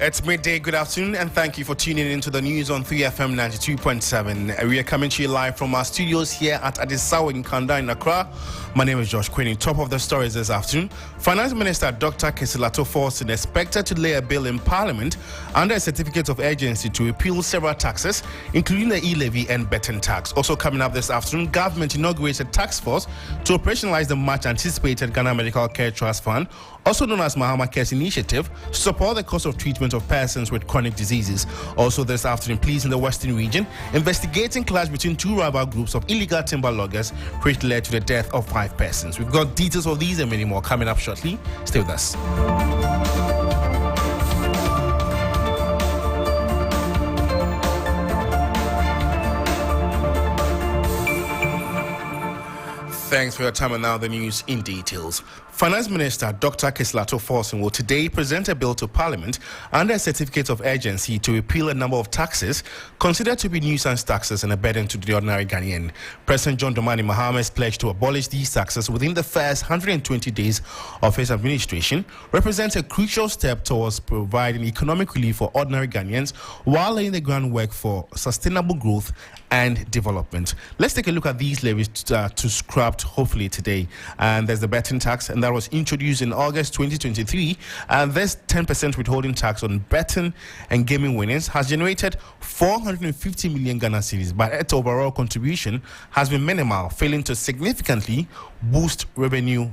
It's midday. Good afternoon, and thank you for tuning into the news on 3FM 92.7. We are coming to you live from our studios here at Adisawa in Kanda in Accra. My name is George Kwaning. Top of the stories this afternoon: Finance Minister Dr. Kesilato Forson expected to lay a bill in Parliament under a certificate of urgency to repeal several taxes, including the e-levy and betting tax. Also coming up this afternoon, government inaugurates a task force to operationalize the much-anticipated Ghana Medical Care Trust Fund, also known as Mahama Cares Initiative, to support the cost of treatment of persons with chronic diseases. Also this afternoon, police in the Western region investigating clash between two rival groups of illegal timber loggers, which led to the death of 5 persons. We've got details of these and many more coming up shortly. Stay with us. Thanks for your time, and now the news in details. Finance Minister Dr. Kesilato Forson will today present a bill to Parliament under a certificate of urgency to repeal a number of taxes considered to be nuisance taxes and a burden to the ordinary Ghanaian. President John Dramani Mahama's pledge to abolish these taxes within the first 120 days of his administration represents a crucial step towards providing economic relief for ordinary Ghanaians while laying the groundwork for sustainable growth and development. Let's take a look at these levies to scrapped hopefully today. And there's the betting tax, and that was introduced in August 2023. And this 10% withholding tax on betting and gaming winnings has generated 450 million Ghana cedis, but its overall contribution has been minimal, failing to significantly boost revenue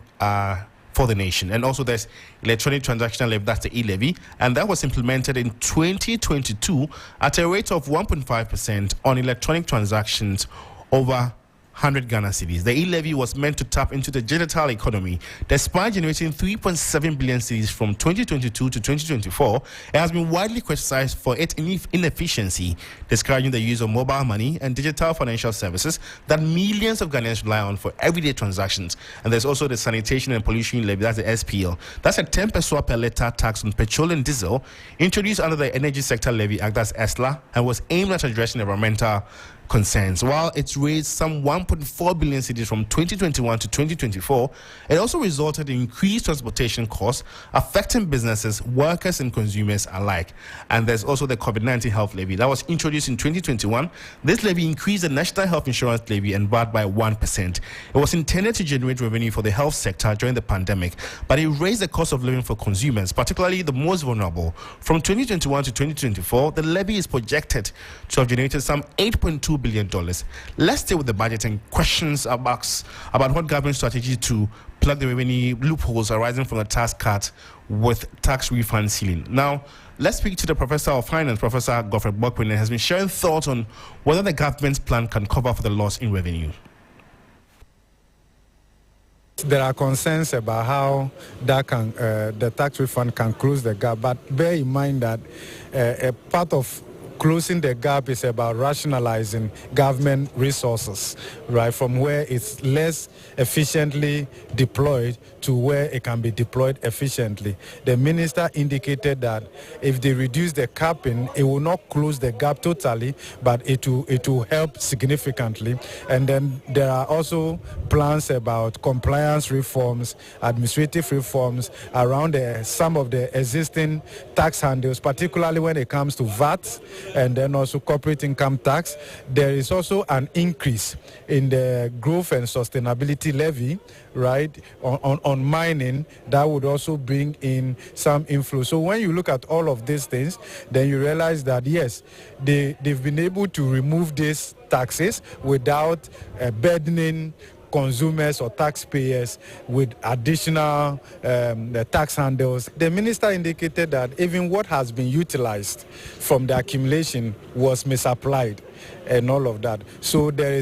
for the nation. And also there's electronic transactional levy, that's the e-levy, and that was implemented in 2022 at a rate of 1.5% on electronic transactions over 100 Ghana cedis. The e-levy was meant to tap into the digital economy. Despite generating 3.7 billion cedis from 2022 to 2024, it has been widely criticized for its inefficiency, discouraging the use of mobile money and digital financial services that millions of Ghanaians rely on for everyday transactions. And there's also the sanitation and pollution levy, that's the SPL. That's a 10 peso per litre tax on petrol and diesel, introduced under the Energy Sector Levy Act, that's ESLA, and was aimed at addressing environmental concerns. While it's raised some 1.4 billion cedis from 2021 to 2024, it also resulted in increased transportation costs affecting businesses, workers and consumers alike. And there's also the COVID-19 health levy that was introduced in 2021. This levy increased the national health insurance levy and VAT by 1%. It was intended to generate revenue for the health sector during the pandemic, but it raised the cost of living for consumers, particularly the most vulnerable. From 2021 to 2024, the levy is projected to have generated some $8.2 billion. Let's stay with the budget and questions about what government strategy to plug the revenue loopholes arising from the tax cut with tax refund ceiling. Now, let's speak to the Professor of Finance, Professor Godfred Bokpin, and has been sharing thoughts on whether the government's plan can cover for the loss in revenue. There are concerns about how that the tax refund can close the gap, but bear in mind that a part of closing the gap is about rationalizing government resources, right, from where it's less efficiently deployed to where it can be deployed efficiently. The minister indicated that if they reduce the capping, it will not close the gap totally, but it will help significantly. And then there are also plans about compliance reforms, administrative reforms around some of the existing tax handles, particularly when it comes to VAT and then also corporate income tax. There is also an increase in the growth and sustainability levy, right, on mining. That would also bring in some inflow. So when you look at all of these things, then you realize that yes, they've been able to remove these taxes without burdening consumers or taxpayers with additional tax handles. The minister indicated that even what has been utilized from the accumulation was misapplied and all of that. So there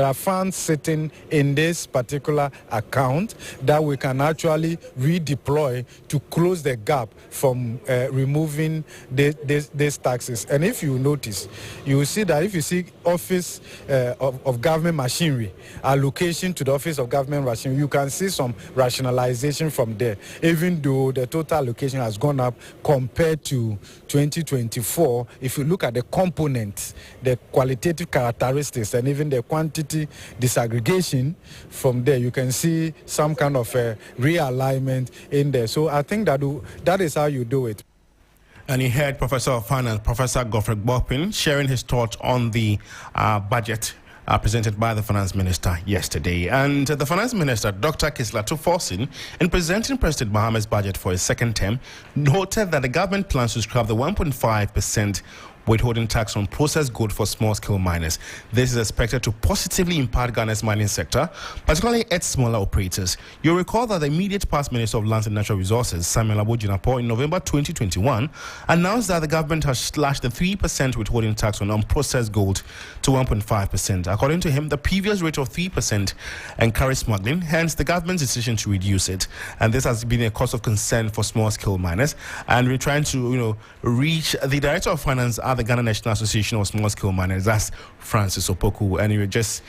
are funds sitting in this particular account that we can actually redeploy to close the gap from removing these taxes. And if you notice, you will see that if you see Office of Government Machinery, allocation to the Office of Government Machinery, you can see some rationalization from there, even though the total allocation has gone up compared to 2024. If you look at the components, the qualitative characteristics and even the quantity disaggregation from there, you can see some kind of a realignment in there. So I think that is how you do it. And you heard Professor of Finance, Professor Godfrey Bopin, sharing his thoughts on the budget presented by the Finance Minister yesterday. And the Finance Minister, Dr. Kislato Forsin, in presenting President Mohammed's budget for his second term, noted that the government plans to scrap the 1.5% withholding tax on processed goods for small-scale miners. This is expected to positively impact Ghana's mining sector, particularly its smaller operators. You'll recall that the immediate past Minister of Lands and Natural Resources, Samuel Abojinapo, in November 2021, announced that the government has slashed the 3% withholding tax on unprocessed gold to 1.5%. According to him, the previous rate of 3% encouraged smuggling, hence the government's decision to reduce it. And this has been a cause of concern for small-scale miners. And we're trying to, reach the Director of Finance at the Ghana National Association of Small-Scale Miners, that's Francis Opoku, and we're just,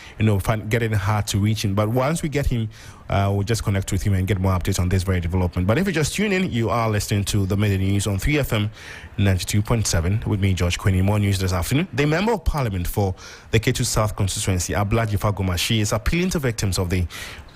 getting hard to reach him. But once we get him, we'll just connect with him and get more updates on this very development. But if you just tune in, you are listening to the Midday News on 3FM 92.7 with me, George Kwaning. More news this afternoon. The Member of Parliament for the Ketu South constituency, Abla Jifagoma, is appealing to victims of the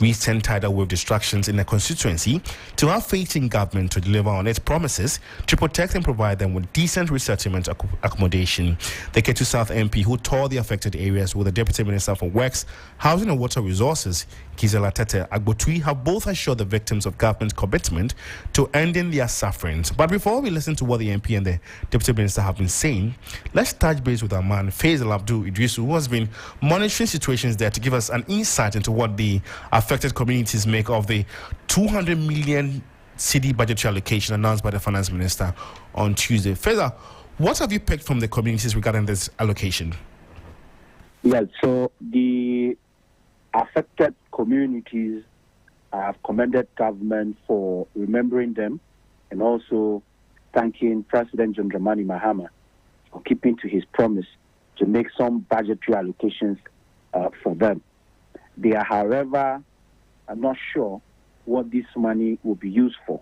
recent tidal wave destructions in the constituency to have faith in government to deliver on its promises to protect and provide them with decent resettlement accommodation. The Ketu South MP, who toured the affected areas with the Deputy Minister for Works, Housing and Water Resources, Gisela Tete Agbotui, have both assured the victims of government's commitment to ending their sufferings. But before we listen to what the MP and the Deputy Minister have been saying, let's touch base with our man, Faisal Abdul Idrisu, who has been monitoring situations there to give us an insight into what the affected communities make of the 200 million cedi budgetary allocation announced by the Finance Minister on Tuesday. Faisal, what have you picked from the communities regarding this allocation? Well, so the affected communities have commended government for remembering them and also thanking President John Dramani Mahama for keeping to his promise to make some budgetary allocations for them. They are, however, not sure what this money will be used for.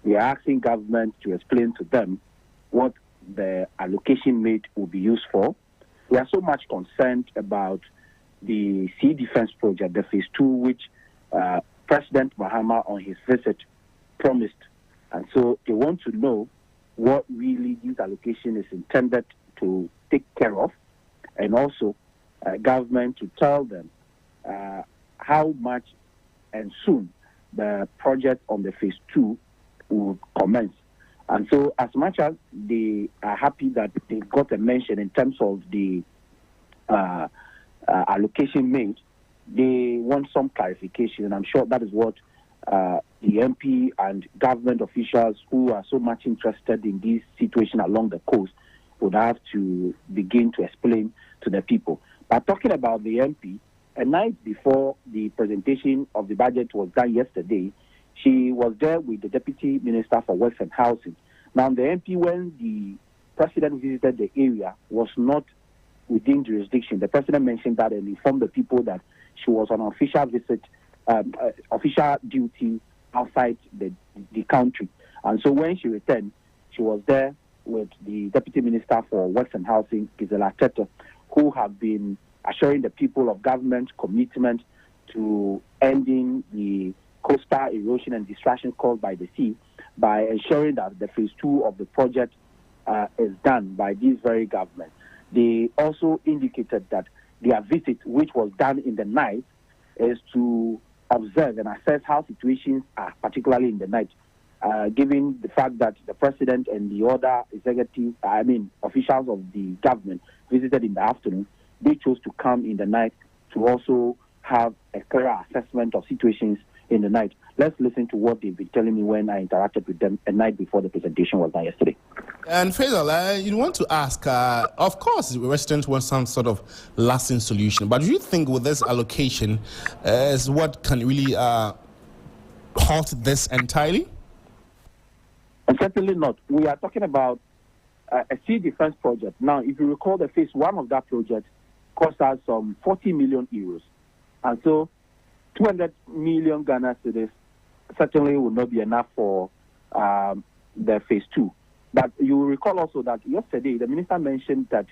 We are asking government to explain to them what the allocation made will be used for. We are so much concerned about the sea defense project, the phase 2, which President Mahama on his visit promised. And so they want to know what really this allocation is intended to take care of, and also government to tell them how much and soon the project on the phase 2 will commence. And so as much as they are happy that they got a mention in terms of the allocation made, they want some clarification, and I'm sure that is what the MP and government officials who are so much interested in this situation along the coast would have to begin to explain to the people. But talking about the MP, a night before the presentation of the budget was done yesterday, she was there with the Deputy Minister for Works and Housing. Now, the MP, when the President visited the area, was not within jurisdiction. The President mentioned that and informed the people that she was on official visit, official duty outside the country. And so when she returned, she was there with the Deputy Minister for Works and Housing, Gisela Tete, who have been assuring the people of government commitment to ending the coastal erosion and destruction caused by the sea by ensuring that the phase 2 of the project is done by this very government. They also indicated that their visit, which was done in the night, is to observe and assess how situations are, particularly in the night, given the fact that the President and the other officials of the government visited in the afternoon. They chose to come in the night to also have a clearer assessment of situations in the night. Let's listen to what they've been telling me when I interacted with them a night before the presentation was done yesterday. And Faisal, you want to ask, of course, residents want some sort of lasting solution, but do you think with this allocation is what can really halt this entirely? And certainly not. We are talking about a sea defense project. Now, if you recall, the phase 1 of that project cost us some 40 million euros. And so 200 million Ghana cedis certainly will not be enough for the phase 2. But you will recall also that yesterday the minister mentioned that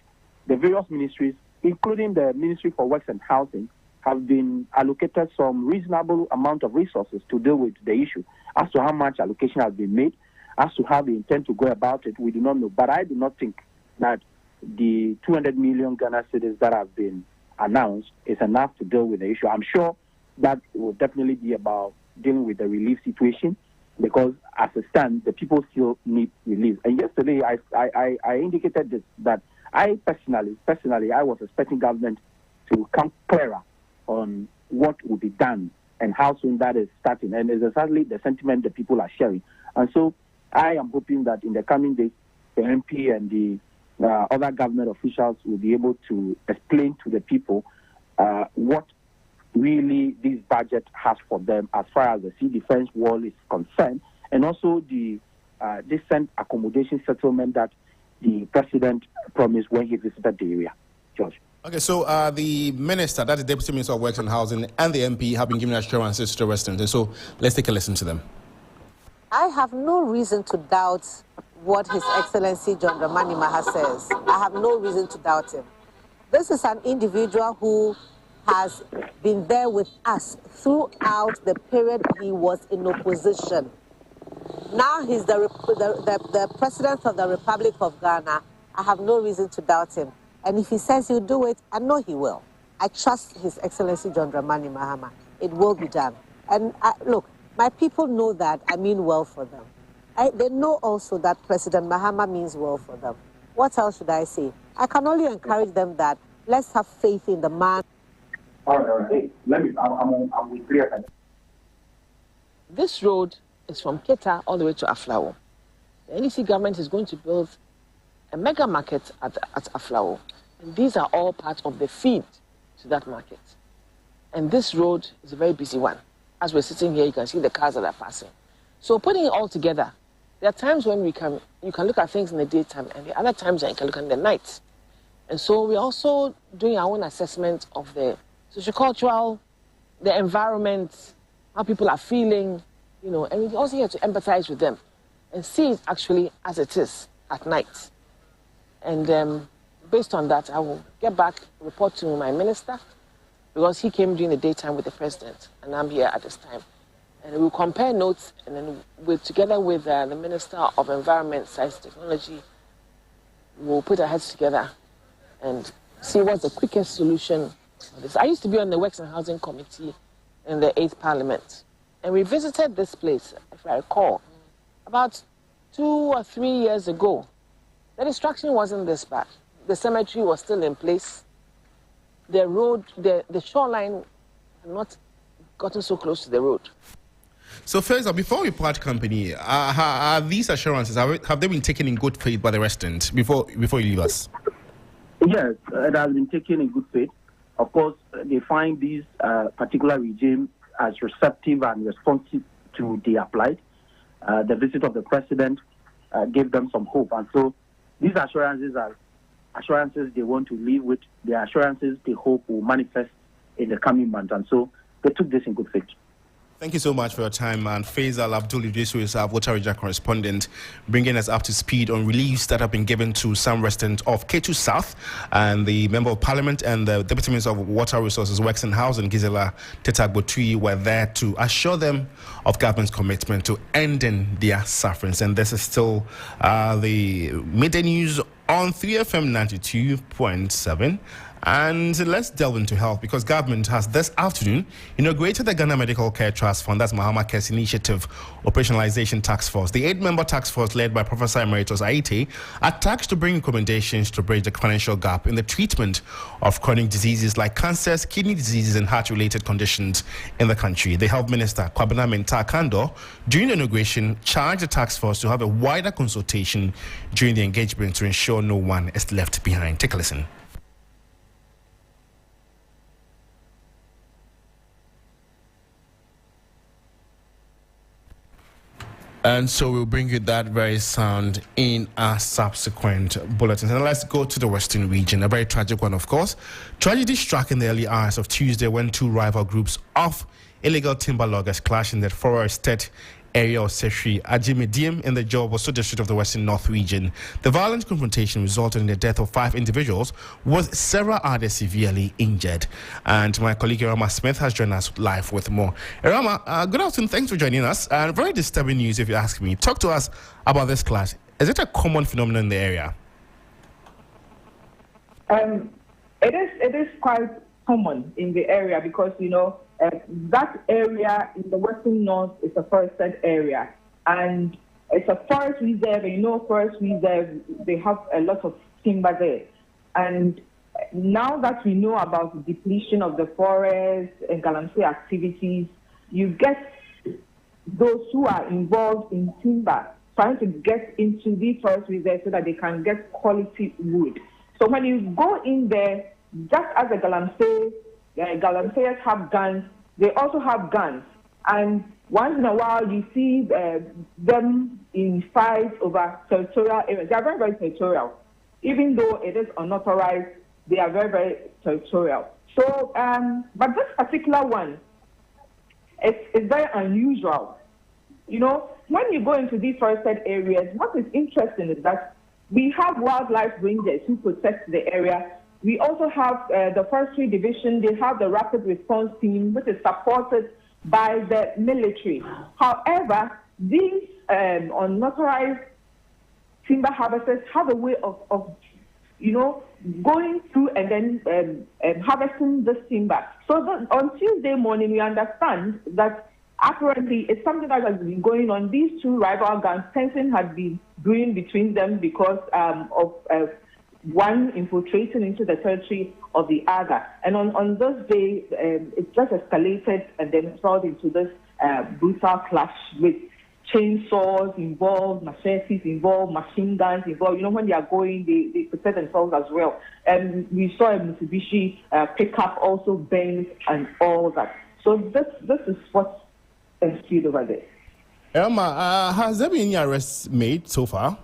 the various ministries, including the Ministry for Works and Housing, have been allocated some reasonable amount of resources to deal with the issue. As to how much allocation has been made, As to how they intend to go about it, we do not know. But I do not think that the 200 million Ghana cedis that have been announced is enough to deal with the issue. I'm sure that will definitely be about dealing with the relief situation, because as it stands, the people still need relief. And yesterday, I indicated this, that I personally, I was expecting government to come clearer on what will be done and how soon that is starting. And it's exactly the sentiment that people are sharing. And so I am hoping that in the coming days, the MP and the other government officials will be able to explain to the people what really this budget has for them as far as the sea defense wall is concerned, and also the decent accommodation settlement that the president promised when he visited the area. George. Okay, so the minister, that is the Deputy Minister of Works and Housing, and the MP have been giving assurances to residents. And so let's take a listen to them. I have no reason to doubt what His Excellency John Dramani Mahama says. I have no reason to doubt him. This is an individual who has been there with us throughout the period he was in opposition. Now he's the President of the Republic of Ghana. I have no reason to doubt him. And if he says he'll do it, I know he will. I trust His Excellency John Dramani Mahama. It will be done. And look, my people know that I mean well for them. They know also that President Mahama means well for them. What else should I say? I can only encourage them that let's have faith in the man. All right. Hey, I'm clear. This road is from Keta all the way to Aflao. The NDC government is going to build a mega market at Aflao. And these are all part of the feed to that market. And this road is a very busy one. As we're sitting here, you can see the cars that are passing. So putting it all together, there are times when you can look at things in the daytime, and there are other times that you can look at the night. And so we're also doing our own assessment of the sociocultural, the environment, how people are feeling, and we also have to empathize with them and see it actually as it is at night. And based on that, I will get back, report to my minister, because he came during the daytime with the president, and I'm here at this time. And we'll compare notes, and then together with the Minister of Environment, Science and Technology, we'll put our heads together and see what's the quickest solution for this. I used to be on the Works and Housing Committee in the 8th Parliament, and we visited this place, if I recall, about 2 or 3 years ago. The destruction wasn't this bad. The cemetery was still in place. The road, the shoreline had not gotten so close to the road. So first, before we part company, are these assurances, have they been taken in good faith by the residents before you leave us? Yes, it has been taken in good faith. Of course, they find this particular regime as receptive and responsive to the applied. The visit of the president gave them some hope. And so these assurances are assurances they want to live with. The assurances they hope will manifest in the coming months. And so they took this in good faith. Thank you so much for your time. And Faisal Abdul Idrisu is our Water Region correspondent, bringing us up to speed on reliefs that have been given to some residents of K2 South. And the Member of Parliament and the Deputy Minister of Water Resources, Works and Housing, Gisela Tetagbotui, were there to assure them of government's commitment to ending their sufferings. And this is still the Midday News on 3FM 92.7. And let's delve into health, because government has this afternoon inaugurated the Ghana Medical Care Trust Fund, that's Mahama Care's Initiative Operationalization Task Force. The 8-member task force led by Professor Emeritus Aite are tasked to bring recommendations to bridge the financial gap in the treatment of chronic diseases like cancers, kidney diseases, and heart-related conditions in the country. The Health Minister, Kwabena Mensah Kando, during the inauguration, charged the task force to have a wider consultation during the engagement to ensure no one is left behind. Take a listen. And so we'll bring you that very sound in our subsequent bulletins. And let's go to the Western region, a very tragic one, of course. Tragedy struck in the early hours of Tuesday when two rival groups of illegal timber loggers clashed in the Forest Estate area of Seshri Ajimediam in the Joboso district of the Western North region. The violent confrontation resulted in the death of 5 individuals, with several others severely injured. And my colleague Irama Smith has joined us live with more. Irama, good afternoon. Thanks for joining us. Very disturbing news, if you ask me. Talk to us about this clash. Is it a common phenomenon in the area? It is quite common in the area because, that area in the Western North is a forested area. And it's a forest reserve, and forest reserve, they have a lot of timber there. And now that we know about the depletion of the forest and galamsey activities, you get those who are involved in timber trying to get into the forest reserve so that they can get quality wood. So when you go in there, just as the galamseyers have guns, they also have guns. And once in a while, you see them in fights over territorial areas. They are very, very territorial. Even though it is unauthorized, they are very, very territorial. So, but this particular one is very unusual. When you go into these forested areas, what is interesting is that we have wildlife rangers who protect the area. We also have the Forestry Division. They have the Rapid Response Team, which is supported by the military. However, these unauthorized timber harvesters have a way of going through and then harvesting this timber. So that on Tuesday morning, we understand that apparently it's something that has been going on. These two rival gangs, tension had been brewing between them because of one infiltrating into the territory of the other. And on this day, it just escalated and then fell into this brutal clash with chainsaws involved, machetes involved, machine guns involved. When they are going, they protect themselves as well. And we saw a Mitsubishi pickup also burned and all that. So this is what ensued over there. Irma, has there been any arrests made so far?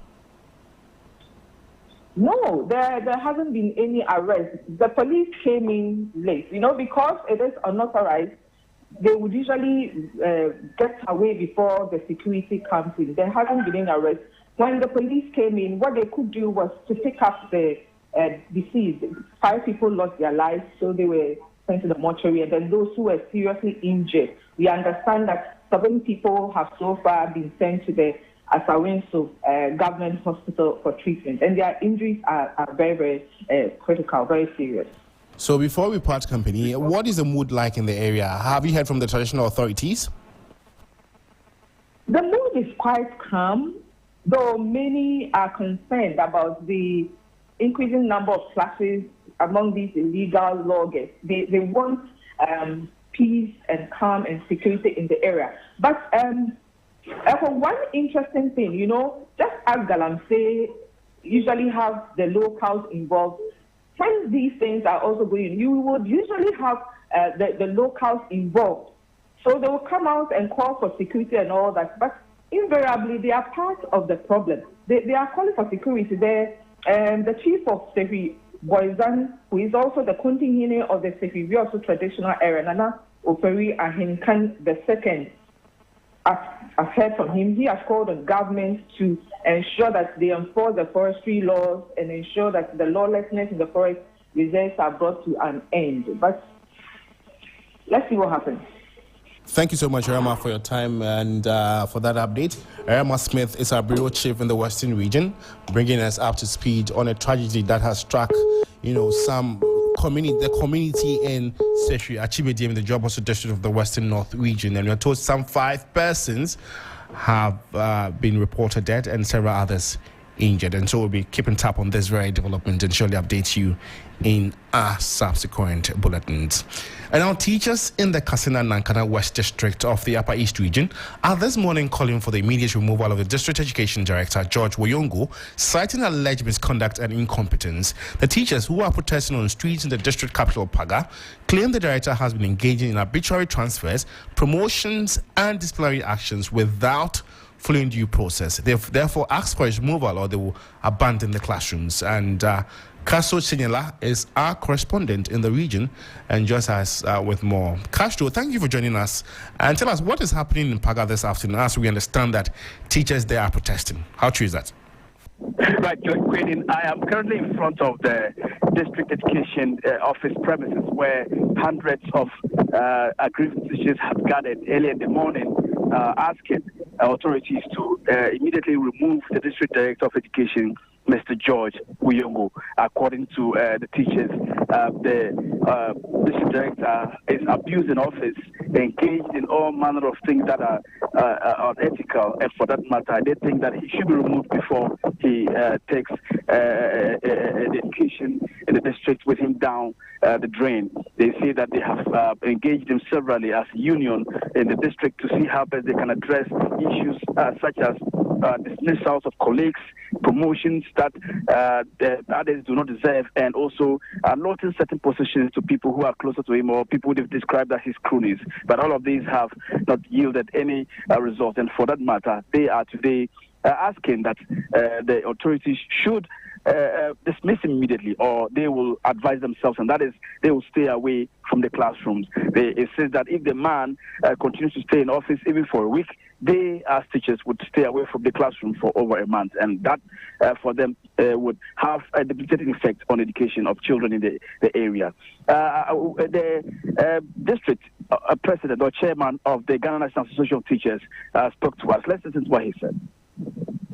No, there hasn't been any arrest. The police came in late. Because it is unauthorized, they would usually get away before the security comes in. There hasn't been any arrest. When the police came in, what they could do was to pick up the deceased. 5 people lost their lives, so they were sent to the mortuary, and then those who were seriously injured. We understand that 7 people have so far been sent to the Asawinso government hospital for treatment, and their injuries are very, very critical, very serious. So before we part company, what is the mood like in the area? Have you heard from the traditional authorities? The mood is quite calm, though many are concerned about the increasing number of clashes among these illegal loggers. They want peace and calm and security in the area. But for one interesting thing, just as galamsey usually have the locals involved, when these things are also going, you would usually have the locals involved. So they will come out and call for security and all that, but invariably they are part of the problem. They are calling for security. The chief of Sefi Boyzan, who is also the Kuntingine of the Sefi also traditional area, Nana Operi Ahinkan II, I've heard from him. He has called on government to ensure that they enforce the forestry laws and ensure that the lawlessness in the forest reserves are brought to an end. But let's see what happens. Thank you so much, Irma, for your time and for that update. Irma Smith is our bureau chief in the Western region, bringing us up to speed on a tragedy that has struck, the community in Seshri Achimediam in the Joboso district of the Western North region. And we are told some 5 persons have been reported dead and several others injured. And so we'll be keeping tab on this very development and surely update you in our subsequent bulletins. And now teachers in the Kasina Nankana West District of the Upper East region are this morning calling for the immediate removal of the District Education Director, George Kwaning, citing alleged misconduct and incompetence. The teachers who are protesting on streets in the district capital, Paga, claim the director has been engaging in arbitrary transfers, promotions and disciplinary actions without following due process. They've therefore asked for his removal or they will abandon the classrooms. And Castro Chinyela is our correspondent in the region and joins us with more. Castro, thank you for joining us. And tell us what is happening in Paga this afternoon as we understand that teachers there are protesting. How true is that? Right, George Kwaning, I am currently in front of the district education office premises where hundreds of aggrieved teachers have gathered early in the morning asking authorities to immediately remove the district director of education, Mr. George Kwaning. According to the teachers, the district director is abusing office, engaged in all manner of things that are unethical, and for that matter, they think that he should be removed before he takes the education in the district with him down the drain. They say that they have engaged him severally as a union in the district to see how best they can address issues such as dismissals of colleagues, promotions that the others do not deserve, and also allotting certain positions to people who are closer to him or people they've described as his cronies. But all of these have not yielded any result, and for that matter, they are today asking that the authorities should dismiss him immediately, or they will advise themselves, and that is they will stay away from the classrooms. It says that if the man continues to stay in office even for a week, they as teachers would stay away from the classroom for over a month, and that for them would have a debilitating effect on education of children in the area. The district president or chairman of the Ghana National Association of Teachers spoke to us. Let's listen to what he said.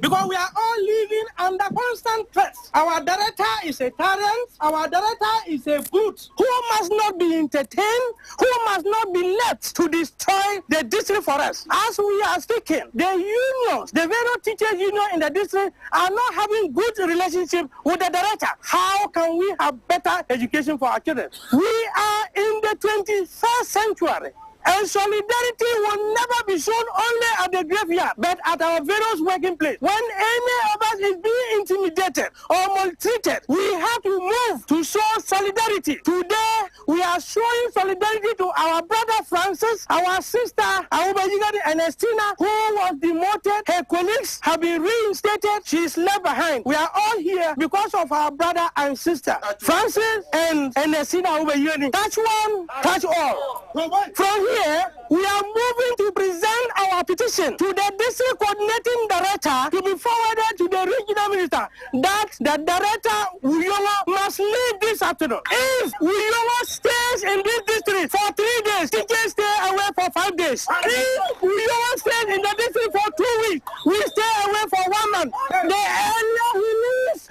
Because we are all living under constant threat. Our director is a tyrant. Our director is a brute who must not be entertained, who must not be left to destroy the district for us. As we are speaking, the unions, the very teachers union in the district are not having good relationship with the director. How can we have better education for our children? We are in the 21st century. And solidarity will never be shown only at the graveyard, but at our various working places. When any of us is being intimidated or maltreated, we have to move to show solidarity. Today, we are showing solidarity to our brother Francis, our sister Awubayigadi Ernestina, who was demoted. Her colleagues have been reinstated. She is left behind. We are all here because of our brother and sister, Francis and Ernestina Awubayigadi. Touch one, touch all. From here, we are moving to present our petition to the district coordinating director to be forwarded to the regional minister that the director Uyongo must leave this afternoon. If Uyongo stays in this district for 3 days, teachers stay away for 5 days. If Uyongo stays in the district for 2 weeks, we stay away for 1 month. The earlier he leaves,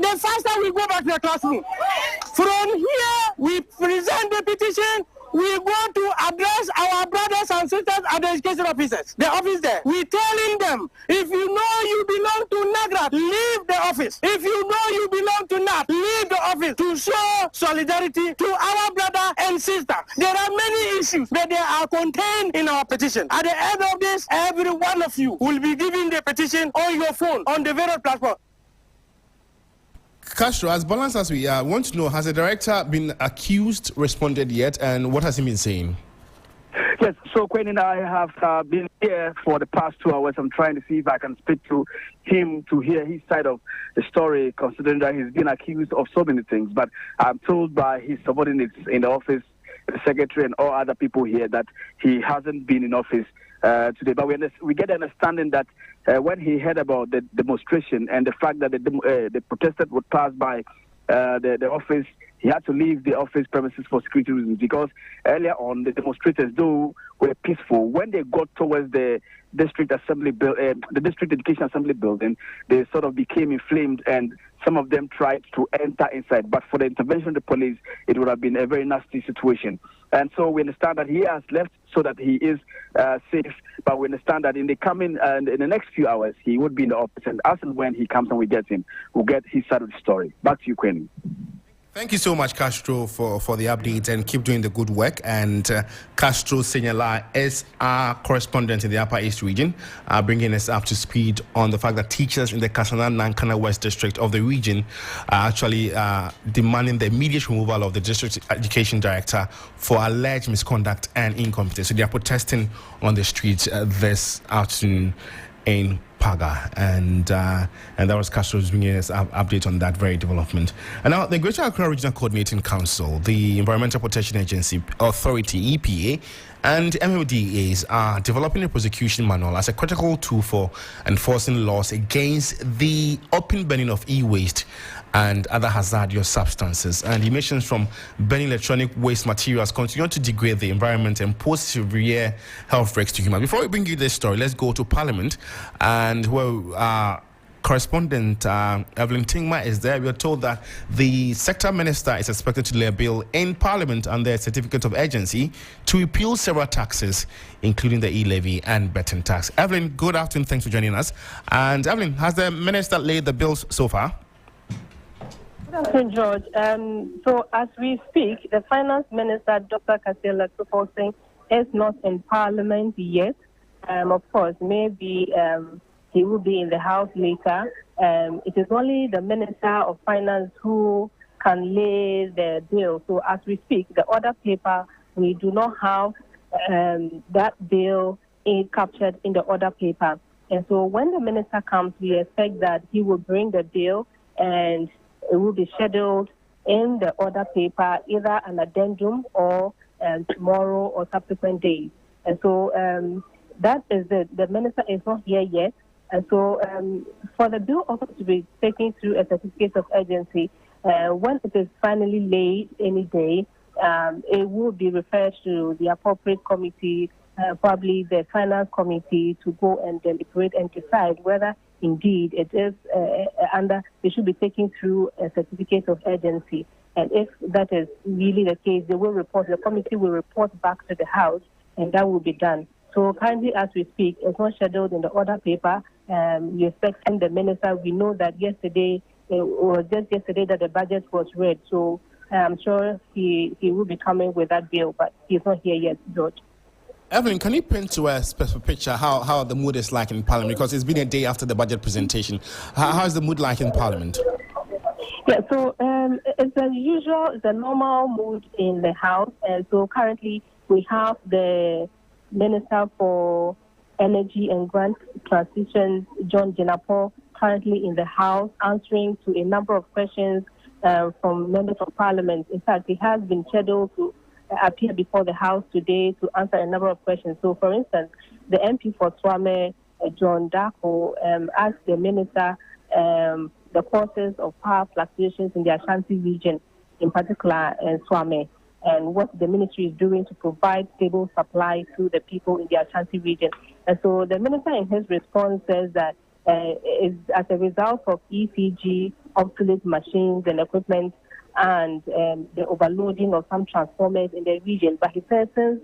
the faster we go back to the classroom. From here, we present the petition. We want to address our brothers and sisters at the education offices, the office there. We're telling them, if you know you belong to NAGRA, leave the office. If you know you belong to NAT, leave the office to show solidarity to our brother and sister. There are many issues, but they are contained in our petition. At the end of this, every one of you will be giving the petition on your phone, on the various platforms. Castro, as balanced as we are, I want to know, has the director been accused, responded yet, and what has he been saying? Yes, so Kwaning and I have been here for the past 2 hours. I'm trying to see if I can speak to him to hear his side of the story, considering that he's been accused of so many things. But I'm told by his subordinates in the office, the secretary and all other people here, that he hasn't been in office today. But we get the understanding that when he heard about the demonstration and the fact that the protesters would pass by the office, he had to leave the office premises for security reasons, because earlier on the demonstrators, though, were peaceful. When they got towards the district assembly the district education assembly building, they sort of became inflamed, and some of them tried to enter inside. But for the intervention of the police, it would have been a very nasty situation. And so we understand that he has left so that he is safe. But we understand that in the next few hours, he would be in the office, and as and when he comes and we get him, we'll get his side of the story. Back to you, Kwaning. Thank you so much, Castro, for the update, and keep doing the good work. And Castro Senyala is our correspondent in the Upper East region, bringing us up to speed on the fact that teachers in the Kasana Nankana West district of the region are actually demanding the immediate removal of the district education director for alleged misconduct and incompetence. So they are protesting on the streets this afternoon in Paga, and that was Castro's bringing us an update on that very development. And now, the Greater Accra Regional Coordinating Council, the Environmental Protection Agency Authority (EPA), and MLDAs are developing a prosecution manual as a critical tool for enforcing laws against the open burning of e-waste and other hazardous substances. And emissions from burning electronic waste materials continue to degrade the environment and pose severe health risks to humans. Before we bring you this story, let's go to Parliament, and correspondent Evelyn Tingma is there. We are told that the sector minister is expected to lay a bill in Parliament under a certificate of urgency to repeal several taxes, including the e-levy and betting tax. Evelyn, good afternoon. Thanks for joining us. And Evelyn, has the minister laid the bills so far? Good afternoon, George. So as we speak, the finance minister, Dr. Kasela Tufosing, is not in Parliament yet. Of course, maybe he will be in the House later. It is only the Minister of Finance who can lay the bill. So as we speak, the order paper, we do not have that bill captured in the order paper. And so when the minister comes, we expect that he will bring the bill, and it will be scheduled in the order paper, either an addendum or tomorrow or subsequent days. And so that is it. The minister is not here yet. And so for the bill also to be taken through a certificate of urgency, when it is finally laid any day, it will be referred to the appropriate committee, probably the finance committee, to go and deliberate and decide whether indeed it is it should be taken through a certificate of urgency. And if that is really the case, the committee will report back to the House, and that will be done. So currently, as we speak, it's not scheduled in the order paper. We expect the minister. We know that yesterday, just yesterday, that the budget was read. So I'm sure he will be coming with that bill, but he's not here yet, George. Evelyn, can you paint to a specific picture how the mood is like in Parliament? Because it's been a day after the budget presentation. How is the mood like in Parliament? Yeah, so it's a normal mood in the House. And so currently we have the Minister for Energy and Grant Transition, John Jenapo, currently in the House answering to a number of questions from members of Parliament. In fact, he has been scheduled to appear before the House today to answer a number of questions. So, for instance, the MP for Swame, John Darko, asked the minister the causes of power fluctuations in the Ashanti region, in particular Swame, and what the ministry is doing to provide stable supply to the people in the Ashanti region. And so the minister in his response says that is as a result of ECG, obsolete machines and equipment, and the overloading of some transformers in the region. But he says since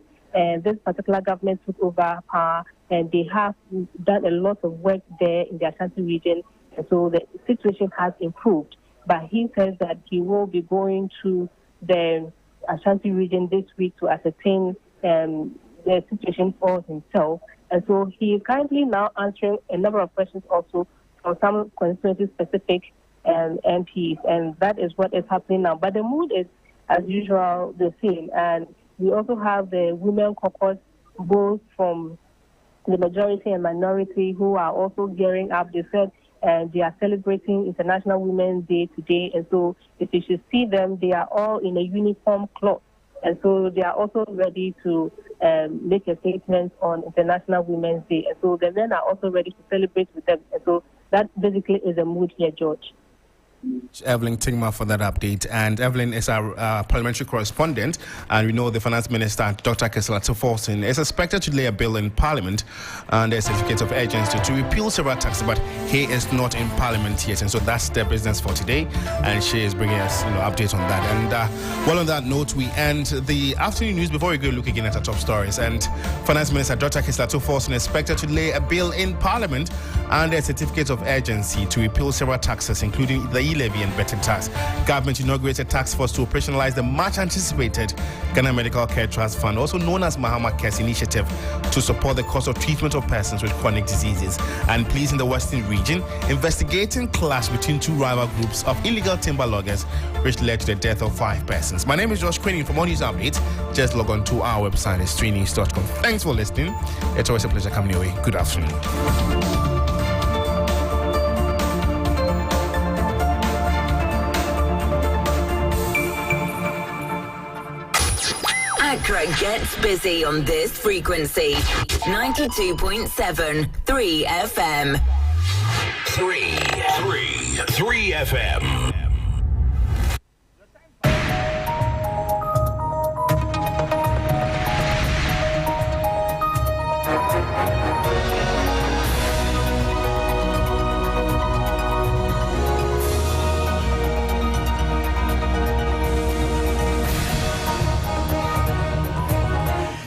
this particular government took over power, and they have done a lot of work there in the Ashanti region, and so the situation has improved. But he says that he will be going to the Ashanti region this week to ascertain the situation for himself. And so he is currently now answering a number of questions also from some constituency-specific MPs, and that is what is happening now. But the mood is, as usual, the same. And we also have the Women Caucus, both from the majority and minority, who are also gearing up. They said they are celebrating International Women's Day today, and so if you should see them, they are all in a uniform cloth. And so they are also ready to make a statement on International Women's Day. And so the men are also ready to celebrate with them. And so that basically is the mood here, George. Evelyn Tingma for that update. And Evelyn is our parliamentary correspondent, and we know the finance minister, Dr. Kesla Tuforsin, is expected to lay a bill in Parliament under a certificate of urgency to repeal several taxes, but he is not in Parliament yet, and so that's the business for today, and she is bringing us updates on that. And well, on that note, we end the afternoon news before we go look again at our top stories. And finance minister Dr. Kesla Tuforsin is expected to lay a bill in Parliament under a certificate of urgency to repeal several taxes, including the GST levy and betting tax. Government inaugurates a task force to operationalize the much anticipated Ghana Medical Care Trust Fund, also known as Mahama Cares Initiative, to support the cost of treatment of persons with chronic diseases. And police in the Western region investigating clash between two rival groups of illegal timber loggers, which led to the death of 5 persons. My name is George Kwaning. For more news updates, just log on to our website, streetnews.com. Thanks for listening. It's always a pleasure coming your way. Good afternoon. Accra gets busy on this frequency. 92.7 3 FM. 3 FM.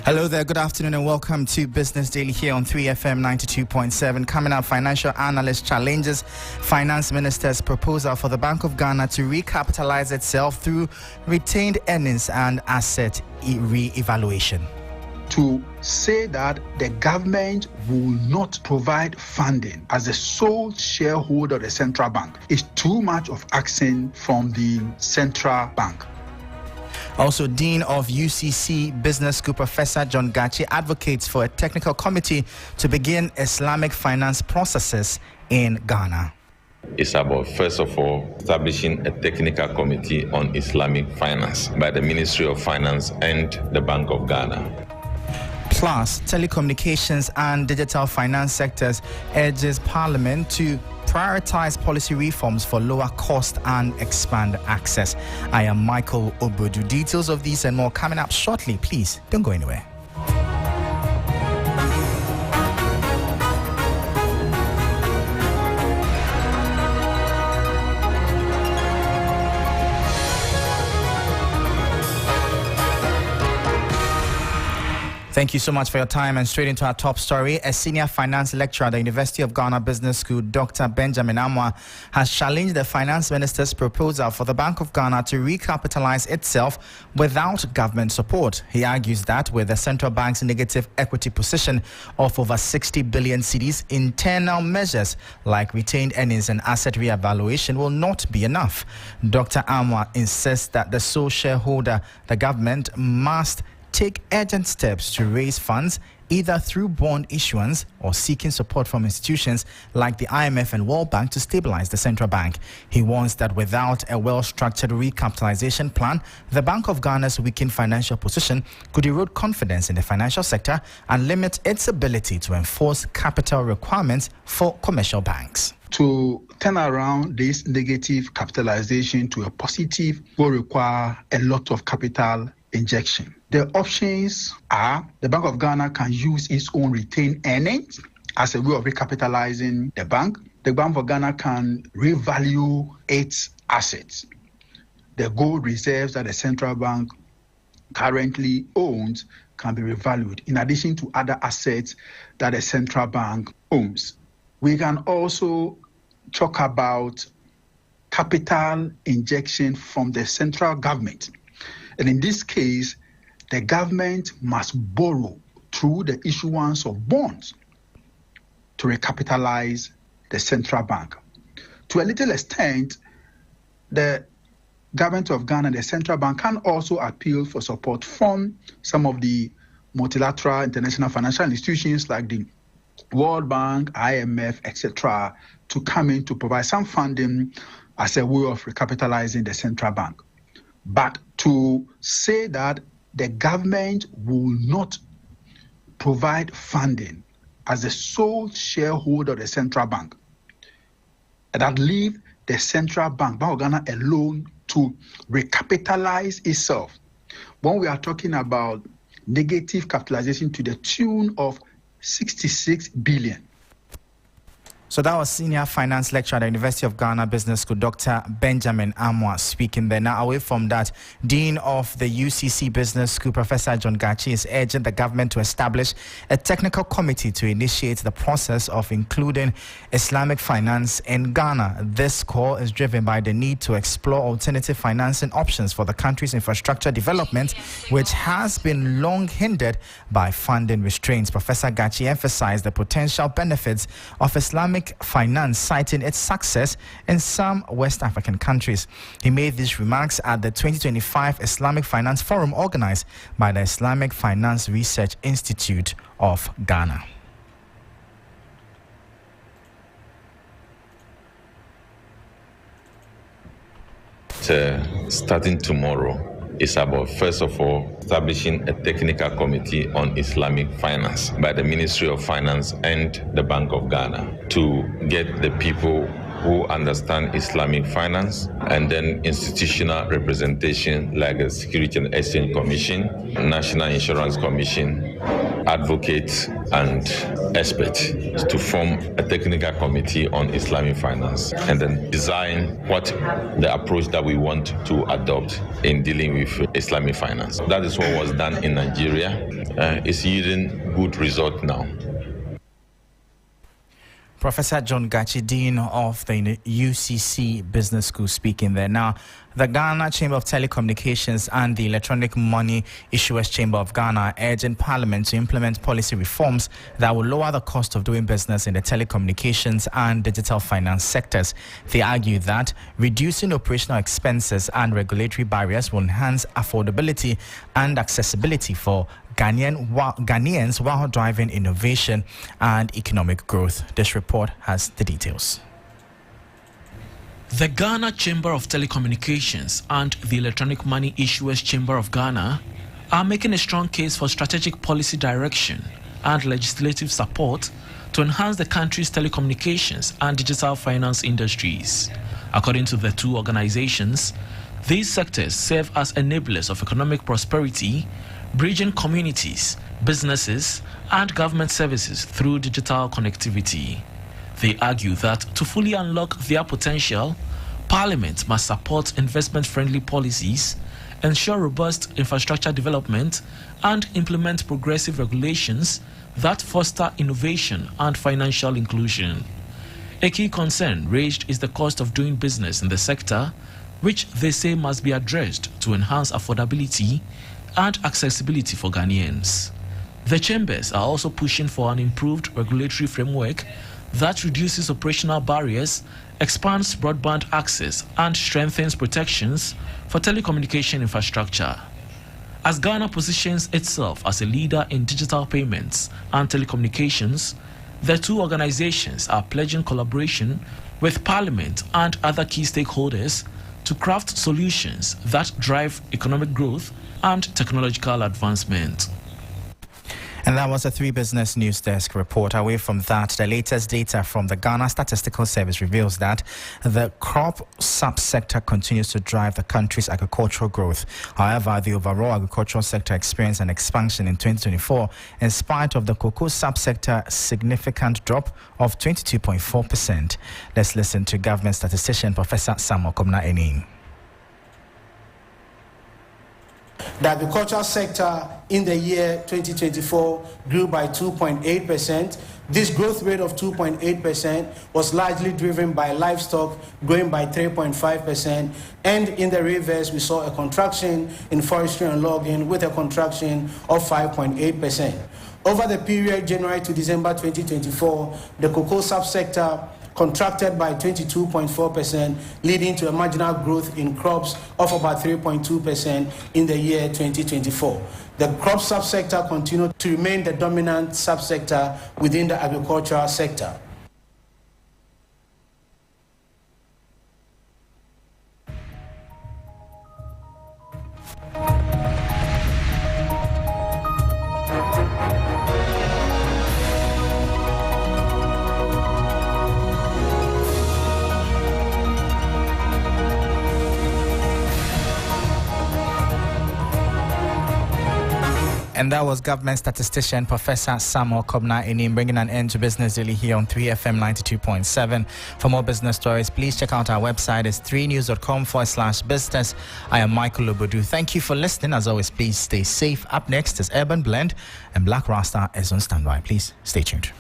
Hello there, good afternoon and welcome to Business Daily here on 3FM 92.7. Coming up, financial analyst challenges Finance Minister's proposal for the Bank of Ghana to recapitalize itself through retained earnings and asset re-evaluation. To say that the government will not provide funding as the sole shareholder of the central bank is too much of action from the central bank. Also, Dean of UCC Business School, Professor John Gachi, advocates for a technical committee to begin Islamic finance processes in Ghana. It's about, first of all, establishing a technical committee on Islamic finance by the Ministry of Finance and the Bank of Ghana. Plus, telecommunications and digital finance sectors urges Parliament to prioritize policy reforms for lower cost and expand access. I am Michael Obodu. Details of these and more coming up shortly. Please don't go anywhere. Thank you so much for your time, and straight into our top story. A senior finance lecturer at the University of Ghana Business School, Dr. Benjamin Amwa, has challenged the finance minister's proposal for the Bank of Ghana to recapitalize itself without government support. He argues that with the central bank's negative equity position of over 60 billion cedis, internal measures like retained earnings and asset re-evaluation will not be enough. Dr. Amwa insists that the sole shareholder, the government, must take urgent steps to raise funds either through bond issuance or seeking support from institutions like the IMF and World Bank to stabilize the central bank. He warns that without a well-structured recapitalization plan, the Bank of Ghana's weakened financial position could erode confidence in the financial sector and limit its ability to enforce capital requirements for commercial banks. To turn around this negative capitalization to a positive will require a lot of capital injection. The options are the Bank of Ghana can use its own retained earnings as a way of recapitalizing the bank. The Bank of Ghana can revalue its assets. The gold reserves that the central bank currently owns can be revalued, in addition to other assets that the central bank owns. We can also talk about capital injection from the central government. And in this case, the government must borrow through the issuance of bonds to recapitalize the central bank. To a little extent, the government of Ghana and the central bank can also appeal for support from some of the multilateral international financial institutions like the World Bank, IMF, etc., to come in to provide some funding as a way of recapitalizing the central bank. But to say that the government will not provide funding as the sole shareholder of the central bank, and that leave the central bank, Bank of Ghana, alone to recapitalize itself. When we are talking about negative capitalization to the tune of 66 billion. So that was Senior Finance Lecturer at the University of Ghana Business School, Dr. Benjamin Amwa, speaking there. Now, away from that, Dean of the UCC Business School, Professor John Gachi, is urging the government to establish a technical committee to initiate the process of including Islamic finance in Ghana. This call is driven by the need to explore alternative financing options for the country's infrastructure development, which has been long hindered by funding restraints. Professor Gachi emphasized the potential benefits of Islamic finance, citing its success in some West African countries. He made these remarks at the 2025 Islamic Finance Forum organized by the Islamic Finance Research Institute of Ghana. Starting tomorrow, is about, first of all, establishing a technical committee on Islamic finance by the Ministry of Finance and the Bank of Ghana to get the people who understand Islamic finance, and then institutional representation like the Security and Exchange Commission, National Insurance Commission, advocates and experts to form a technical committee on Islamic finance and then design what the approach that we want to adopt in dealing with Islamic finance. That is what was done in Nigeria. It's yielding good result now. Professor John Gachi, Dean of the UCC Business School, speaking there. Now, the Ghana Chamber of Telecommunications and the Electronic Money Issuers Chamber of Ghana are urging Parliament to implement policy reforms that will lower the cost of doing business in the telecommunications and digital finance sectors. They argue that reducing operational expenses and regulatory barriers will enhance affordability and accessibility for Ghanaians while driving innovation and economic growth. This report has the details. The Ghana Chamber of Telecommunications and the Electronic Money Issuers Chamber of Ghana are making a strong case for strategic policy direction and legislative support to enhance the country's telecommunications and digital finance industries. According to the two organizations, these sectors serve as enablers of economic prosperity, bridging communities, businesses, and government services through digital connectivity. They argue that to fully unlock their potential, Parliament must support investment-friendly policies, ensure robust infrastructure development, and implement progressive regulations that foster innovation and financial inclusion. A key concern raised is the cost of doing business in the sector, which they say must be addressed to enhance affordability and accessibility for Ghanaians. The chambers are also pushing for an improved regulatory framework that reduces operational barriers, expands broadband access, and strengthens protections for telecommunication infrastructure. As Ghana positions itself as a leader in digital payments and telecommunications, the two organizations are pledging collaboration with Parliament and other key stakeholders to craft solutions that drive economic growth and technological advancement. And that was a 3 Business News Desk report. Away from that, the latest data from the Ghana Statistical Service reveals that the crop subsector continues to drive the country's agricultural growth. However, the overall agricultural sector experienced an expansion in 2024 in spite of the cocoa subsector significant drop of 22.4%. Let's listen to government statistician Professor Samuel Komna Enin. The agricultural sector in the year 2024 grew by 2.8%. This growth rate of 2.8% was largely driven by livestock growing by 3.5%. And in the reverse, we saw a contraction in forestry and logging with a contraction of 5.8%. Over the period January to December 2024, the cocoa subsector contracted by 22.4%, leading to a marginal growth in crops of about 3.2% in the year 2024. The crop subsector continued to remain the dominant subsector within the agricultural sector. And that was government statistician Professor Samuel Kobna Inim bringing an end to Business Daily here on 3FM 92.7. For more business stories, please check out our website. It's 3news.com/business. I am Michael Lobodu. Thank you for listening. As always, please stay safe. Up next is Urban Blend, and Black Rasta is on standby. Please stay tuned.